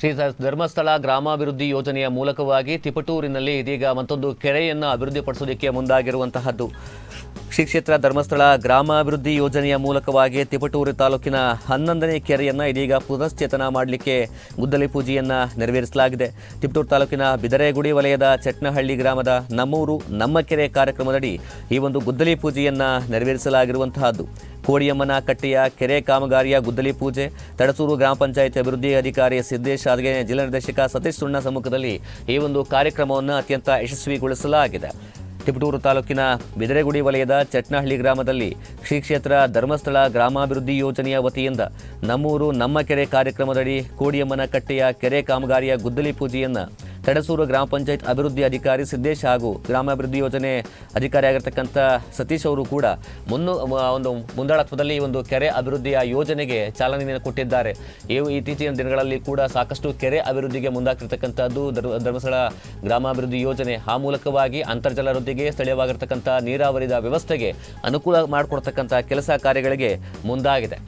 ಶ್ರೀ ಧರ್ಮಸ್ಥಳ ಗ್ರಾಮಾಭಿವೃದ್ಧಿ ಯೋಜನೆಯ ಮೂಲಕವಾಗಿ ತಿಪಟೂರಿನಲ್ಲಿ ಇದೀಗ ಮತ್ತೊಂದು ಕೆರೆಯನ್ನು ಅಭಿವೃದ್ಧಿಪಡಿಸೋದಕ್ಕೆ ಮುಂದಾಗಿರುವಂತಹದ್ದು. ಶ್ರೀ ಕ್ಷೇತ್ರ ಧರ್ಮಸ್ಥಳ ಗ್ರಾಮಾಭಿವೃದ್ಧಿ ಯೋಜನೆಯ ಮೂಲಕವಾಗಿ ತಿಪಟೂರು ತಾಲೂಕಿನ 11ನೇ ಕೆರೆಯನ್ನು ಇದೀಗ ಪುನಶ್ಚೇತನ ಮಾಡಲಿಕ್ಕೆ ಗುದ್ದಲಿ ಪೂಜೆಯನ್ನು ನೆರವೇರಿಸಲಾಗಿದೆ. ತಿಪಟೂರು ತಾಲೂಕಿನ ಬಿದರೆಗುಡಿ ವಲಯದ ಚಟ್ನಹಳ್ಳಿ ಗ್ರಾಮದ ನಮ್ಮೂರು ನಮ್ಮ ಕೆರೆ ಕಾರ್ಯಕ್ರಮದಡಿ ಈ ಒಂದು ಗುದ್ದಲಿ ಪೂಜೆಯನ್ನು ನೆರವೇರಿಸಲಾಗಿರುವಂತಹದ್ದು. ಕೋಡಿಯಮ್ಮನ ಕಟ್ಟೆಯ ಕೆರೆ ಕಾಮಗಾರಿಯ ಗುದ್ದಲಿ ಪೂಜೆ ತಡಸೂರು ಗ್ರಾಮ ಪಂಚಾಯತ್ ಅಭಿವೃದ್ಧಿ ಅಧಿಕಾರಿ ಸಿದ್ದೇಶ್ ಹಾಗೆ ಜಿಲ್ಲಾ ನಿರ್ದೇಶಕ ಸತೀಶ್ ಸುಣ್ಣ ಸಮ್ಮುಖದಲ್ಲಿ ಈ ಒಂದು ಕಾರ್ಯಕ್ರಮವನ್ನು ಅತ್ಯಂತ ಯಶಸ್ವಿಗೊಳಿಸಲಾಗಿದೆ. ತಿಪಟೂರು ತಾಲೂಕಿನ ಬಿದರೆಗುಡಿ ವಲಯದ ಚಟ್ನಹಳ್ಳಿ ಗ್ರಾಮದಲ್ಲಿ ಶ್ರೀ ಕ್ಷೇತ್ರ ಧರ್ಮಸ್ಥಳ ಗ್ರಾಮಾಭಿವೃದ್ಧಿ ಯೋಜನೆಯ ವತಿಯಿಂದ ನಮ್ಮೂರು ನಮ್ಮ ಕೆರೆ ಕಾರ್ಯಕ್ರಮದಡಿ ಕೋಡಿಯಮ್ಮನ ಕಟ್ಟೆಯ ಕೆರೆ ಕಾಮಗಾರಿಯ ಗುದ್ದಲಿ ಪೂಜೆಯನ್ನು ತಡಸೂರು ಗ್ರಾಮ ಪಂಚಾಯತ್ ಅಭಿವೃದ್ಧಿ ಅಧಿಕಾರಿ ಸಿದ್ದೇಶ್ ಹಾಗೂ ಗ್ರಾಮಾಭಿವೃದ್ಧಿ ಯೋಜನೆ ಅಧಿಕಾರಿಯಾಗಿರ್ತಕ್ಕಂಥ ಸತೀಶ್ ಅವರು ಕೂಡ ಒಂದು ಮುಂದಾಳತ್ವದಲ್ಲಿ ಈ ಒಂದು ಕೆರೆ ಅಭಿವೃದ್ಧಿಯ ಯೋಜನೆಗೆ ಚಾಲನೆಯನ್ನು ಕೊಟ್ಟಿದ್ದಾರೆ. ಇತ್ತೀಚಿನ ದಿನಗಳಲ್ಲಿ ಕೂಡ ಸಾಕಷ್ಟು ಕೆರೆ ಅಭಿವೃದ್ಧಿಗೆ ಮುಂದಾಗ್ತಿರ್ತಕ್ಕಂಥದ್ದು ಧರ್ಮಸ್ಥಳ ಗ್ರಾಮಾಭಿವೃದ್ಧಿ ಯೋಜನೆ. ಆ ಮೂಲಕವಾಗಿ ಅಂತರ್ಜಲ ವೃದ್ಧಿಗೆ, ಸ್ಥಳೀಯವಾಗಿರ್ತಕ್ಕಂಥ ನೀರಾವರಿದ ವ್ಯವಸ್ಥೆಗೆ ಅನುಕೂಲ ಮಾಡಿಕೊಡ್ತಕ್ಕಂಥ ಕೆಲಸ ಕಾರ್ಯಗಳಿಗೆ ಮುಂದಾಗಿದೆ.